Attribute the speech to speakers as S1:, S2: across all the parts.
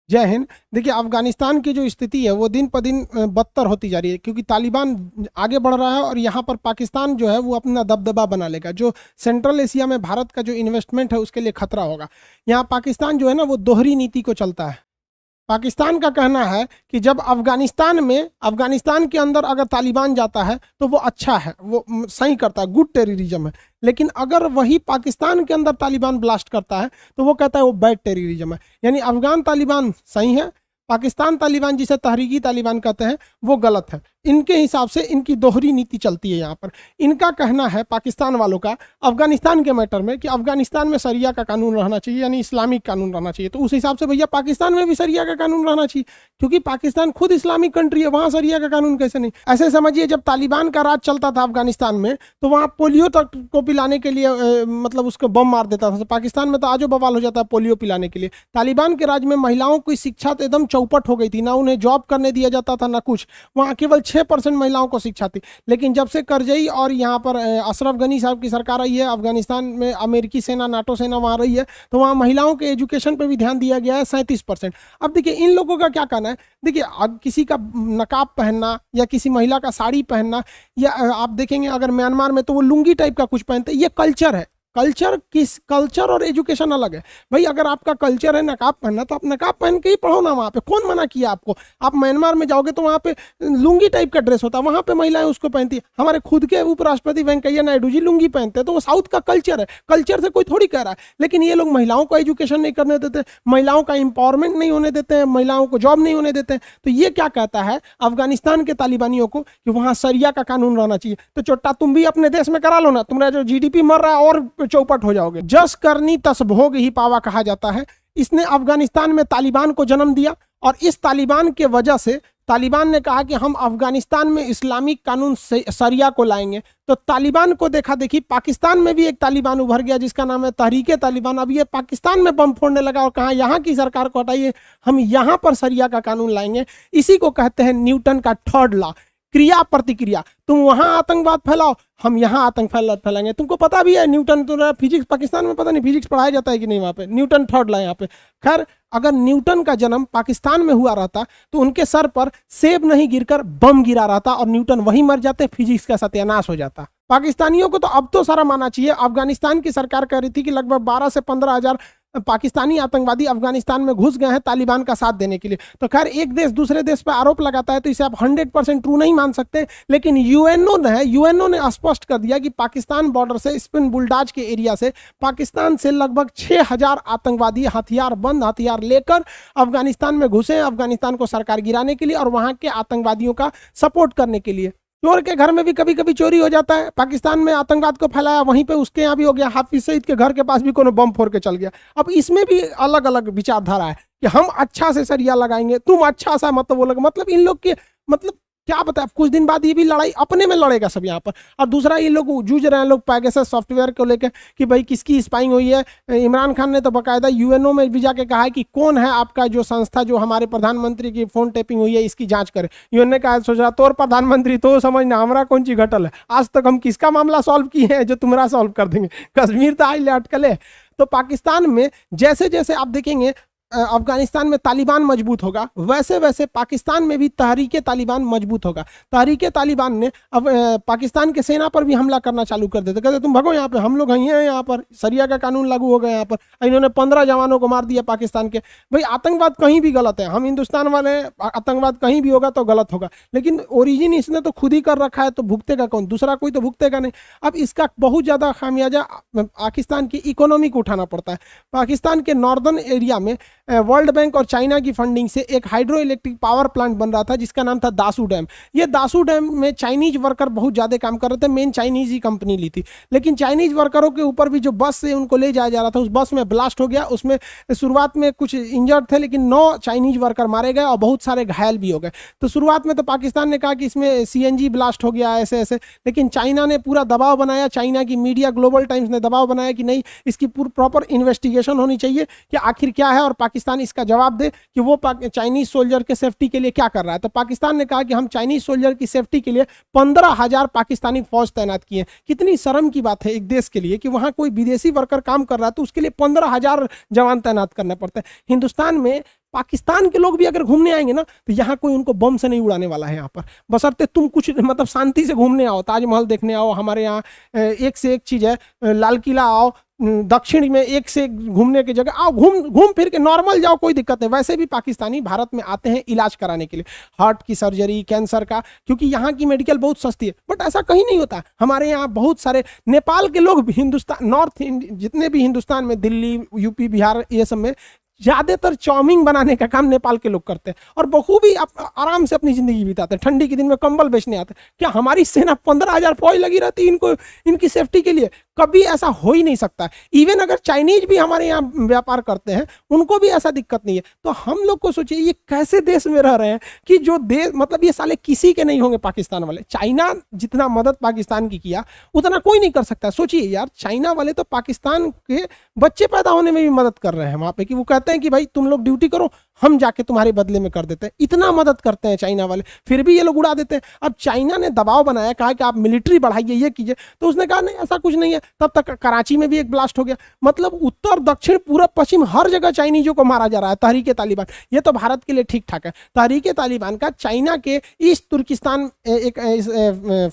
S1: जय हिंद। देखिए, अफगानिस्तान की जो स्थिति है वो दिन पर दिन बदतर होती जा रही है, क्योंकि तालिबान आगे बढ़ रहा है और यहाँ पर पाकिस्तान जो है वो अपना दबदबा बना लेगा। जो सेंट्रल एशिया में भारत का जो इन्वेस्टमेंट है उसके लिए खतरा होगा। यहाँ पाकिस्तान जो है ना वो दोहरी नीति को चलता है। पाकिस्तान का कहना है कि जब अफगानिस्तान के अंदर अगर तालिबान जाता है तो वो अच्छा है, वो सही करता है, गुड टेररिज्म है। लेकिन अगर वही पाकिस्तान के अंदर तालिबान ब्लास्ट करता है तो वो कहता है वो बैड टेररिज्म है। यानी अफगान तालिबान सही है, पाकिस्तान तालिबान जिसे तहरीकी तालिबान कहते हैं वो गलत है। इनके हिसाब से इनकी दोहरी नीति चलती है यहाँ पर। इनका कहना है पाकिस्तान वालों का अफगानिस्तान के मैटर में कि अफगानिस्तान में शरिया का कानून रहना चाहिए, यानी इस्लामिक कानून रहना चाहिए। तो उस हिसाब से भैया पाकिस्तान में भी शरिया का कानून रहना चाहिए, क्योंकि पाकिस्तान खुद इस्लामिक कंट्री है, वहाँ शरिया का कानून कैसे नहीं। ऐसे समझिए जब तालिबान का राज चलता था अफगानिस्तान में तो वहाँ पोलियो तक को पिलाने के लिए मतलब उसको बम मार देता था। पाकिस्तान में तो आजो बवाल हो जाता है पोलियो पिलाने के लिए। तालिबान के राज में महिलाओं की शिक्षा तो एकदम चौपट हो गई थी, ना उन्हें जॉब करने दिया जाता था ना कुछ। वहाँ केवल 6% महिलाओं को शिक्षा थी। लेकिन जब से करजई और यहाँ पर अशरफ गनी साहब की सरकार आई है, अफगानिस्तान में अमेरिकी सेना, नाटो सेना वहाँ रही है, तो वहाँ महिलाओं के एजुकेशन पे भी ध्यान दिया गया है 37%। अब देखिए इन लोगों का क्या कहना है। देखिए, अब किसी का नकाब पहनना या किसी महिला का साड़ी पहनना, या आप देखेंगे अगर म्यांमार में तो वो लुंगी टाइप का कुछ पहनते हैं, ये कल्चर है। कल्चर और एजुकेशन अलग है भाई। अगर आपका कल्चर है नकाब पहनना तो आप नकाब पहन के ही पढ़ो ना। वहाँ पे कौन मना किया आपको। आप म्यांमार में जाओगे तो वहाँ पे लुंगी टाइप का ड्रेस होता है, वहाँ पे महिलाएं उसको पहनती है। हमारे खुद के उपराष्ट्रपति वेंकैया नायडू जी लुंगी पहनते हैं, तो वो साउथ का कल्चर है, कल्चर से कोई थोड़ी कह रहा है। लेकिन ये लोग महिलाओं को एजुकेशन नहीं करने देते, महिलाओं का इंपावरमेंट नहीं होने देते हैं, महिलाओं को जॉब नहीं होने देते हैं। तो ये क्या कहता है अफगानिस्तान के तालिबानियों को कि वहाँ शरिया का कानून रहना चाहिए। तो चोट्टा तुम भी अपने देश में करा लो ना, तुम्हारा जो जीडीपी मर रहा है और चौपट हो जाओगे। जस करनी तस भोग ही पावा कहा जाता है। इसने अफगानिस्तान में तालिबान को जन्म दिया और इस तालिबान के वजह से तालिबान ने कहा कि हम अफगानिस्तान में इस्लामिक कानून शरिया को लाएंगे। तो तालिबान को देखा देखी पाकिस्तान में भी एक तालिबान उभर गया जिसका नाम है तहरीके तालिबान। अब ये पाकिस्तान में बम फोड़ने लगा और कहा यहाँ की सरकार को हटाइए, हम यहाँ पर शरिया का कानून लाएंगे। इसी को कहते हैं न्यूटन का थर्ड लॉ, क्रिया प्रतिक्रिया। तुम वहां आतंकवाद फैलाओ, हम यहाँ आतंक फैलाएंगे। तुमको पता भी है न्यूटन तो फिजिक्स, पाकिस्तान में पता नहीं फिजिक्स पढ़ाया जाता है कि नहीं वहाँ पे। न्यूटन थर्ड लॉ यहाँ पे। खैर, अगर न्यूटन का जन्म पाकिस्तान में हुआ रहता तो उनके सर पर सेब नहीं गिरकर बम गिरा रहता और न्यूटन वहीं मर जाते, फिजिक्स का सत्यानाश हो जाता। पाकिस्तानियों को तो अब तो सारा मानना चाहिए। अफगानिस्तान की सरकार कह रही थी कि लगभग 12 से 15 हजार पाकिस्तानी आतंकवादी अफगानिस्तान में घुस गए हैं तालिबान का साथ देने के लिए। तो खैर, एक देश दूसरे देश पर आरोप लगाता है तो इसे आप 100% ट्रू नहीं मान सकते। लेकिन यूएनओ ने स्पष्ट कर दिया कि पाकिस्तान बॉर्डर से स्पिन बुलडाज के एरिया से पाकिस्तान से लगभग 6000 आतंकवादी हथियार लेकर अफगानिस्तान में घुसे, अफगानिस्तान को सरकार गिराने के लिए और वहां के आतंकवादियों का सपोर्ट करने के लिए। चोर के घर में भी कभी कभी चोरी हो जाता है। पाकिस्तान में आतंकवाद को फैलाया, वहीं पे उसके यहाँ भी हो गया। हाफिज सईद के घर के पास भी कोनो बम फोड़ के चल गया। अब इसमें भी अलग अलग विचारधारा है कि हम अच्छा से शरिया लगाएंगे, तुम अच्छा सा मतलब वो लगा। मतलब इन लोग के मतलब क्या पता है, कुछ दिन बाद ये भी लड़ाई अपने में लड़ेगा सब यहाँ पर। और दूसरा, ये लोग जूझ रहे हैं लोग पैगासस सॉफ्टवेयर को लेकर कि भाई किसकी स्पाइंग हुई है। इमरान खान ने तो बाकायदा यूएनओ में भी जाके कहा है कि कौन है आपका जो संस्था जो हमारे प्रधानमंत्री की फोन टेपिंग हुई है इसकी जांच करे। यूएन ने कहा सोच रहा तोर प्रधानमंत्री तो समझना हमारा कौन सी घटल है, आज तक हम किसका मामला सॉल्व किए हैं जो तुम्हारा सॉल्व कर देंगे। कश्मीर तो आज ले अटकले। तो पाकिस्तान में जैसे जैसे आप देखेंगे अफगानिस्तान में तालिबान मजबूत होगा, वैसे वैसे पाकिस्तान में भी तहरीके तालिबान मजबूत होगा। तहरीके तालिबान ने अब पाकिस्तान के सेना पर भी हमला करना चालू कर देते, कहते तुम भगो यहाँ पे, हम लोग हैं यहाँ पर, शरिया का कानून लागू हो गया यहाँ पर। इन्होंने 15 जवानों को मार दिया पाकिस्तान के। भाई आतंकवाद कहीं भी गलत है, हम हिंदुस्तान वाले, आतंकवाद कहीं भी होगा तो गलत होगा, लेकिन ओरिजिन इसने तो खुद ही कर रखा है, तो भुगतेगा कौन? दूसरा कोई तो भुगतेगा नहीं। अब इसका बहुत ज़्यादा खामियाजा पाकिस्तान की इकोनॉमी को उठाना पड़ता है। पाकिस्तान के नॉर्दर्न एरिया में वर्ल्ड बैंक और चाइना की फंडिंग से एक हाइड्रो इलेक्ट्रिक पावर प्लांट बन रहा था जिसका नाम था दासू डैम। ये दासू डैम में चाइनीज वर्कर बहुत ज़्यादा काम कर रहे थे, मेन चाइनीज ही कंपनी ली थी। लेकिन चाइनीज वर्करों के ऊपर भी जो बस से उनको ले जाया जा रहा था, उस बस में ब्लास्ट हो गया। उसमें शुरुआत में कुछ इंजर्ड थे, लेकिन 9 चाइनीज वर्कर मारे गए और बहुत सारे घायल भी हो गए। तो शुरुआत में तो पाकिस्तान ने कहा कि इसमें सीएनजी ब्लास्ट हो गया ऐसे ऐसे, लेकिन चाइना ने पूरा दबाव बनाया। चाइना की मीडिया ग्लोबल टाइम्स ने दबाव बनाया कि नहीं, इसकी प्रॉपर इन्वेस्टिगेशन होनी चाहिए कि आखिर क्या है और पाकिस्तान इसका जवाब दे कि वो चाइनीज सोल्जर के सेफ्टी के लिए क्या कर रहा है। तो पाकिस्तान ने कहा कि हम चाइनीज सोल्जर की सेफ्टी के लिए 15,000 पाकिस्तानी फौज तैनात किए। कितनी शर्म की बात है एक देश के लिए कि वहां कोई विदेशी वर्कर काम कर रहा है तो उसके लिए 15,000 जवान तैनात करना पड़ता है। हिंदुस्तान में पाकिस्तान के लोग भी अगर घूमने आएंगे ना तो यहाँ कोई उनको बम से नहीं उड़ाने वाला है यहाँ पर, बशर्ते तुम कुछ मतलब शांति से घूमने आओ, ताजमहल देखने आओ, हमारे यहाँ एक से एक चीज़ है, लाल किला आओ, दक्षिण में एक से एक घूमने की जगह आओ, घूम फिर के नॉर्मल जाओ, कोई दिक्कत नहीं। वैसे भी पाकिस्तानी भारत में आते हैं इलाज कराने के लिए, हार्ट की सर्जरी, कैंसर का, क्योंकि यहाँ की मेडिकल बहुत सस्ती है। बट ऐसा कहीं नहीं होता, हमारे यहाँ बहुत सारे नेपाल के लोग हिंदुस्तान, नॉर्थ जितने भी हिंदुस्तान में, दिल्ली, यूपी, बिहार, ये सब में ज्यादातर चाउमीन बनाने का काम नेपाल के लोग करते हैं और बखूबी आराम से अपनी जिंदगी बिताते हैं। ठंडी के दिन में कंबल बेचने आते हैं। क्या हमारी सेना 15,000 फौज लगी रहती है इनको, इनकी सेफ्टी के लिए? कभी ऐसा हो ही नहीं सकता। इवन अगर चाइनीज भी हमारे यहाँ व्यापार करते हैं, उनको भी ऐसा दिक्कत नहीं है। तो हम लोग को सोचिए ये कैसे देश में रह रहे हैं कि जो देश, मतलब ये साले किसी के नहीं होंगे पाकिस्तान वाले। चाइना जितना मदद पाकिस्तान की किया उतना कोई नहीं कर सकता। सोचिए यार, चाइना वाले तो पाकिस्तान के बच्चे पैदा होने में भी मदद कर रहे हैं वहां पे, कि वो कहते हैं कि भाई तुम लोग ड्यूटी करो, हम जाके तुम्हारे बदले में कर देते हैं। इतना मदद करते हैं चाइना वाले, फिर भी ये लोग उड़ा देते हैं। अब चाइना ने दबाव बनाया, कहा कि आप मिलिट्री बढ़ाइए, ये कीजिए, तो उसने कहा नहीं ऐसा कुछ नहीं है। तब तक कराची में भी एक ब्लास्ट हो गया। मतलब उत्तर, दक्षिण, पूरब, पश्चिम हर जगह चाइनीजों को मारा जा रहा है। तहरीके तालिबान, ये तो भारत के लिए ठीक ठाक है। तहरीके तालिबान का चाइना के ईस्ट तुर्किस्तान एक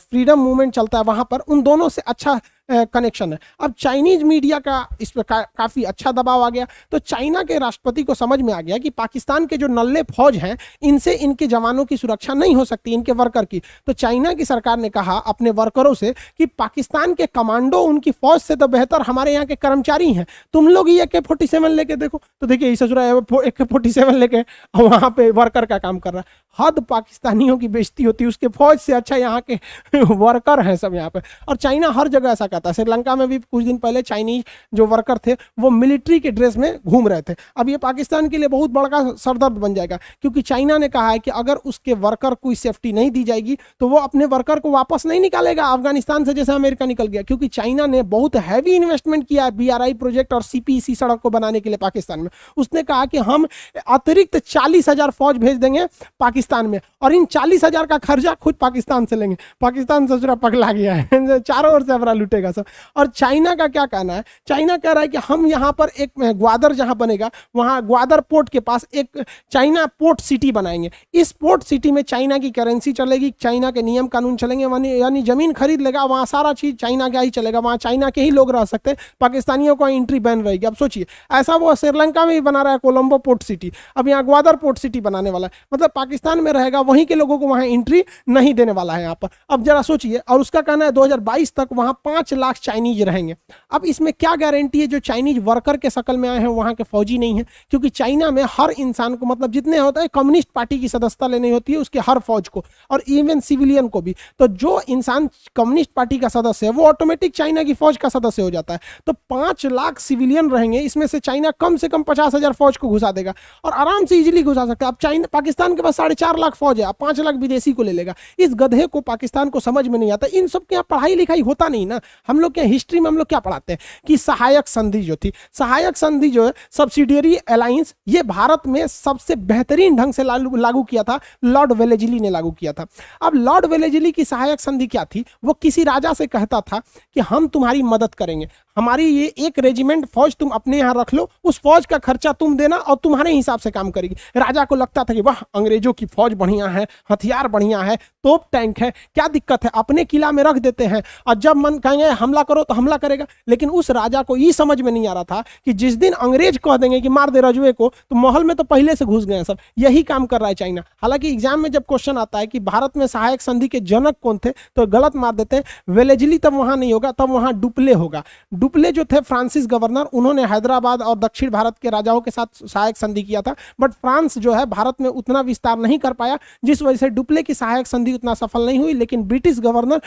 S1: फ्रीडम मूवमेंट चलता है, वहां पर उन दोनों से अच्छा कनेक्शन है। अब चाइनीज मीडिया का इस पर काफी अच्छा दबाव आ गया। तो चाइना के राष्ट्रपति को समझ में आ गया कि पाकिस्तान के जो नल्ले फौज हैं, इनसे इनके जवानों की सुरक्षा नहीं हो सकती, इनके वर्कर की। तो चाइना की सरकार ने कहा अपने वर्करों से कि पाकिस्तान के कमांडो उनकी फौज से तो बेहतर हमारे यहाँ के कर्मचारी हैं, तुम लोग ही AK-47 लेके देखो। तो देखिए इस AK-47 लेके वहां पे वर्कर का काम कर रहा है। हद पाकिस्तानियों की बेइज्जती होती है, उसके फौज से अच्छा यहाँ के वर्कर हैं सब यहाँ पे। और चाइना हर जगह ऐसा करता है। श्रीलंका में भी कुछ दिन पहले चाइनीज जो वर्कर थे वो मिलिट्री के ड्रेस में घूम रहे थे। अब ये पाकिस्तान के लिए बहुत बड़ा सरदर्द बन जाएगा, क्योंकि चाइना ने कहा है कि अगर उसके वर्कर को सेफ्टी नहीं दी जाएगी तो वो अपने वर्कर को वापस नहीं निकालेगा अफगानिस्तान से, जैसे अमेरिका निकल गया। क्योंकि चाइना ने बहुत हैवी इन्वेस्टमेंट किया है BRI प्रोजेक्ट और CPEC सड़क को बनाने के लिए पाकिस्तान में। उसने कहा कि हम अतिरिक्त 40,000 फौज भेज देंगे पाकिस्तान में, और इन 40,000 का खर्चा खुद पाकिस्तान से लेंगे। पाकिस्तान ससुरा पगला गया है, चारों ओर से हमारा लुटेगा सब। और चाइना का क्या कहना है? चाइना कह रहा है कि हम यहाँ पर एक ग्वादर जहां बनेगा, वहां ग्वादर पोर्ट के पास एक चाइना पोर्ट सिटी बनाएंगे। इस पोर्ट सिटी में चाइना की करेंसी चलेगी, चाइना के नियम कानून चलेंगे, यानी जमीन खरीद लेगा, वहां सारा चीज चाइना का ही चलेगा, वहां चाइना के ही लोग रह सकते हैं, पाकिस्तानियों को एंट्री बैन रहेगी। अब सोचिए, ऐसा वो श्रीलंका में भी बना रहा है कोलंबो पोर्ट सिटी, अब यहाँ ग्वादर पोर्ट सिटी बनाने वाला है। मतलब पाकिस्तान में रहेगा, वहीं के लोगों को वहां एंट्री नहीं देने वाला है यहाँ पर। अब जरा सोचिए, और उसका कहना है 2022 तक वहां 5 लाख चाइनीज रहेंगे। अब इसमें क्या गारंटी है जो चाइनीज वर्कर के शक्ल में आए हैं वहां के फौजी नहीं है? क्योंकि चाइना में हर इंसान को, मतलब जितने होता है, कम्युनिस्ट पार्टी की सदस्यता लेनी होती है उसके हर फौज को, और इवन सिविलियन को भी। तो जो इंसान कम्युनिस्ट पार्टी का सदस्य है वो ऑटोमेटिक चाइना की फौज का सदस्य हो जाता है। तो 5 लाख सिविलियन रहेंगे, इसमें से चाइना कम से कम 50,000 फौज को घुसा देगा और आराम से इजीली घुसा सकता है। अब चाइना, पाकिस्तान के पास 4.5 लाख फौज है, 5 लाख विदेशी को ले लेगा। इस गधे को पाकिस्तान को समझ में नहीं आता। इन सब के यहाँ पढ़ाई लिखाई होता नहीं ना। हम लोग के हिस्ट्री में हम लोग क्या पढ़ाते हैं कि सहायक संधि जो थी, सहायक संधि जो है, सब्सिडियरी अलायंस, ये भारत में सबसे बेहतरीन ढंग से लागू किया था, लॉर्ड वेलेस्ली ने लागू किया था। अब लॉर्ड वेलेस्ली की सहायक संधि क्या थी? वो किसी राजा से कहता था कि हम तुम्हारी मदद करेंगे, हमारी ये एक रेजिमेंट फौज तुम अपने यहाँ रख लो, उस फौज का खर्चा तुम देना और तुम्हारे हिसाब से काम करेगी। राजा को लगता था कि वाह, अंग्रेजों की फौज बढ़िया है, हथियार बढ़िया है, तोप टैंक है, क्या दिक्कत है, अपने किला में रख देते हैं और जब मन कहेंगे हमला करो तो हमला करेगा। लेकिन उस राजा को ये समझ में नहीं आ रहा था कि जिस दिन अंग्रेज कह देंगे कि मार दे रजुए को, तो महल में तो पहले से घुस गए सब। यही काम कर रहा है चाइना। हालांकि एग्जाम में जब क्वेश्चन आता है कि भारत में सहायक संधि के जनक कौन थे, तो गलत मार देते हैं। वेलेस्ली तब वहां नहीं होगा, तब वहां डुप्ले होगा। डुप्ले जो थे फ्रांसिस गवर्नर, उन्होंने हैदराबाद और दक्षिण भारत के राजाओं के साथ सहायक संधि किया था। बट फ्रांस जो है भारत में उतना विस्तार नहीं कर पाया, जिस वजह से डुप्ले की सहायक संधि उतना सफल नहीं हुई। लेकिन ब्रिटिश गवर्नर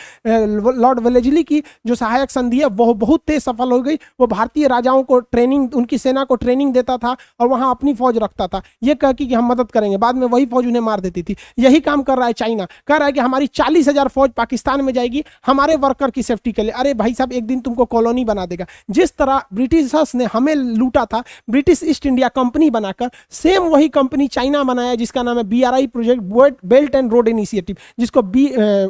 S1: लॉर्ड वेलेस्ली की जो सहायक संधि है वो बहुत तेज सफल हो गई। वो भारतीय राजाओं को ट्रेनिंग, उनकी सेना को ट्रेनिंग देता था और वहां अपनी फौज रखता था, ये कह कि हम मदद करेंगे। बाद में वही फौज उन्हें मार देती थी। यही काम कर रहा है चाइना, कह रहा है कि हमारी 40,000 फौज पाकिस्तान में जाएगी हमारे वर्कर की सेफ्टी के लिए। अरे भाई साहब, एक दिन तुमको कॉलोनी बना देगा। जिस तरह ब्रिटिशर्स ने हमें लूटा था ब्रिटिश ईस्ट इंडिया कंपनी बनाकर, सेम वही कंपनी चाइना बनाया जिसका नाम है BRI project, belt and road initiative, जिसको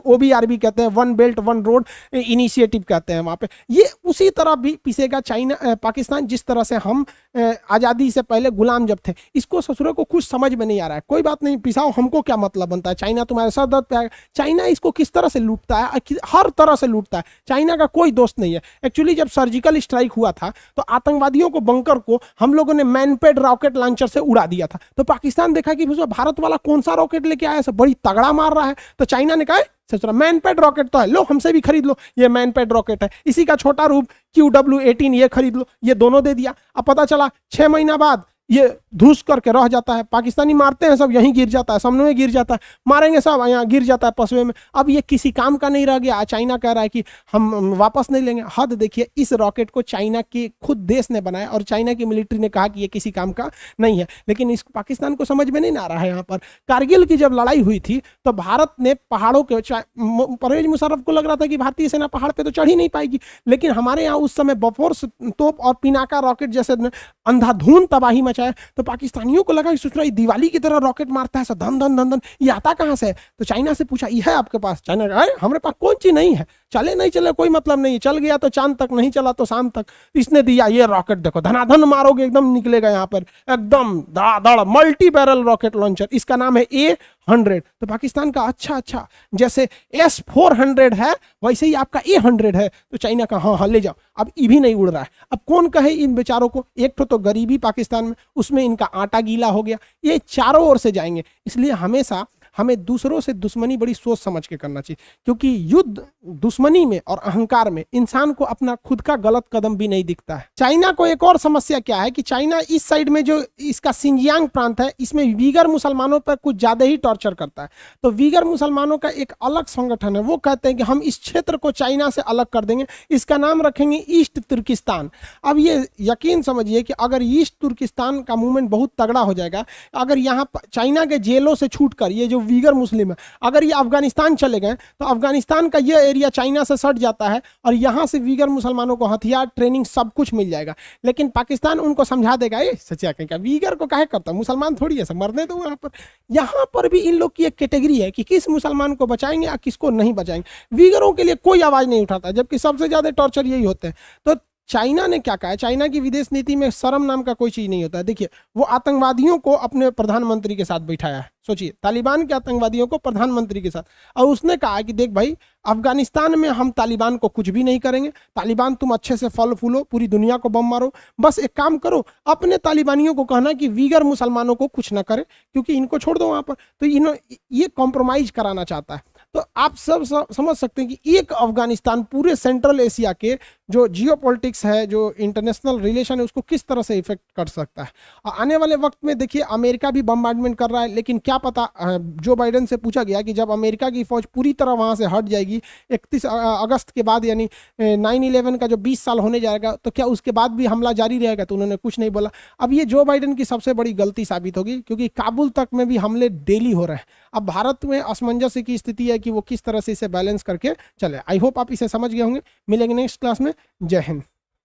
S1: OBRB कहते हैं, one belt one road initiative कहते हैं। वहां पे ये उसी तरह भी पिसेगा चाइना, पाकिस्तान, जिस तरह से हम आज़ादी से पहले गुलाम जब थे। इसको ससुरों को कुछ समझ में नहीं आ रहा है। कोई बात नहीं, पिसाओ, हमको क्या मतलब बनता है, चाइना तुम्हारे सर दर्द पे आएगा। चाइना इसको किस तरह से लूटता है, हर तरह से लूटता है। चाइना का कोई दोस्त नहीं है। एक्चुअली जब सर्जिकल स्ट्राइक हुआ था तो आतंकवादियों को, बंकर को हम लोगों ने मैनपेड रॉकेट लॉन्चर से उड़ा दिया था। तो पाकिस्तान देखा कि भारत वाला कौन सा रॉकेट लेके आया है, बड़ी तगड़ा मार रहा है। तो चाइना ने कहा मैनपेड रॉकेट तो है, लो हमसे भी खरीद लो, ये मैनपेड रॉकेट है। इसी का छोटा रूप QW-18 ये खरीद लो, ये दोनों दे दिया। अब पता चला 6 महीना बाद ये धूस करके रह जाता है। पाकिस्तानी मारते हैं, सब यहीं गिर जाता है, सामने में गिर जाता है, मारेंगे सब यहाँ गिर जाता है पसवे में। अब ये किसी काम का नहीं रह गया। चाइना कह रहा है कि हम वापस नहीं लेंगे। हद देखिए, इस रॉकेट को चाइना के खुद देश ने बनाया और चाइना की मिलिट्री ने कहा कि ये किसी काम का नहीं है। लेकिन इस पाकिस्तान को समझ में नहीं आ रहा है। यहाँ पर कारगिल की जब लड़ाई हुई थी तो भारत ने पहाड़ों के, परवेज मुशर्रफ को लग रहा था कि भारतीय सेना पहाड़ पर तो चढ़ ही नहीं पाएगी, लेकिन हमारे यहाँ उस समय बफोर्स तोप और पिनाका रॉकेट जैसे अंधाधुंध तबाही मचाया। तो पाकिस्तानियों को लगा कि दिवाली की तरह रॉकेट मारता है, धन धन धन धन, ये आता कहां से है। तो चाइना से पूछा, ये है आपके पास? चाइना कहा, हमारे पास कौन चीज नहीं है, चले नहीं चले कोई मतलब नहीं, चल गया तो चांद तक, नहीं चला तो शाम तक। इसने दिया ये रॉकेट, देखो धनाधन मारोगे एकदम निकलेगा यहाँ पर, एकदम दाड़ मल्टी बैरल रॉकेट लॉन्चर। इसका नाम है A-100। तो पाकिस्तान का अच्छा, जैसे S-400 है वैसे ही आपका A-100 है। तो चाइना का हाँ ले जाओ। अब ये भी नहीं उड़ रहा है। अब कौन कहे इन बेचारों को, एक तो गरीबी पाकिस्तान में, उसमें इनका आटा गीला हो गया, ये चारों ओर से जाएंगे। इसलिए हमेशा हमें दूसरों से दुश्मनी बड़ी सोच समझ के करना चाहिए, क्योंकि युद्ध, दुश्मनी में और अहंकार में इंसान को अपना खुद का गलत कदम भी नहीं दिखता है। चाइना को एक और समस्या क्या है कि चाइना इस साइड में जो इसका सिंजियांग प्रांत है, इसमें वीगर मुसलमानों पर कुछ ज्यादा ही टॉर्चर करता है। तो वीगर मुसलमानों का एक अलग संगठन है, वो कहते हैं कि हम इस क्षेत्र को चाइना से अलग कर देंगे, इसका नाम रखेंगे ईस्ट तुर्किस्तान। अब ये यकीन समझिए कि अगर ईस्ट तुर्किस्तान का मूवमेंट बहुत तगड़ा हो जाएगा, अगर यहाँ चाइना के जेलों से छूटकर ये जो वीगर मुस्लिम है, अगर ये अफगानिस्तान चले गए तो अफगानिस्तान का ये एरिया चाइना से सट जाता है और यहाँ से वीगर मुसलमानों को हथियार, ट्रेनिंग, सब कुछ मिल जाएगा। लेकिन पाकिस्तान उनको समझा देगा, ये सच्चा कहेगा वीगर को काहे करता, मुसलमान थोड़ी है, सब मरने दो। यहाँ पर भी इन लोग की एक कैटेगरी है कि किस मुसलमान को बचाएंगे या किसको नहीं बचाएंगे। वीगरों के लिए कोई आवाज नहीं उठाता, जबकि सबसे ज्यादा टॉर्चर यही होते हैं। तो चाइना ने क्या कहा है, चाइना की विदेश नीति में शर्म नाम का कोई चीज नहीं होता है। देखिए, वो आतंकवादियों को अपने प्रधानमंत्री के साथ बैठाया है। सोचिए, तालिबान के आतंकवादियों को प्रधानमंत्री के साथ, और उसने कहा कि देख भाई, अफगानिस्तान में हम तालिबान को कुछ भी नहीं करेंगे, तालिबान तुम अच्छे से फल फूलो, पूरी दुनिया को बम मारो, बस एक काम करो, अपने तालिबानियों को कहना कि वीगर मुसलमानों को कुछ ना करे, क्योंकि इनको छोड़ दो वहां पर। तो ये कॉम्प्रोमाइज कराना चाहता है। तो आप सब समझ सकते हैं कि एक अफगानिस्तान पूरे सेंट्रल एशिया के जो जियोपॉलिटिक्स है, जो इंटरनेशनल रिलेशन है, उसको किस तरह से इफेक्ट कर सकता है। और आने वाले वक्त में देखिए, अमेरिका भी बम्बार्डमेंट कर रहा है, लेकिन क्या पता, जो बाइडेन से पूछा गया कि जब अमेरिका की फौज पूरी तरह वहां से हट जाएगी 31 अगस्त के बाद, यानी 9/11 का जो 20 साल होने जाएगा, तो क्या उसके बाद भी हमला जारी रहेगा? तो उन्होंने कुछ नहीं बोला। अब ये जो बाइडेन की सबसे बड़ी गलती साबित होगी, क्योंकि काबुल तक में भी हमले डेली हो रहे हैं। अब भारत में असमंजस की स्थिति है कि वो किस तरह से इसे बैलेंस करके चले। आई होप आप इसे समझ गए होंगे। मिलेंगे नेक्स्ट क्लास में। जय हिंद।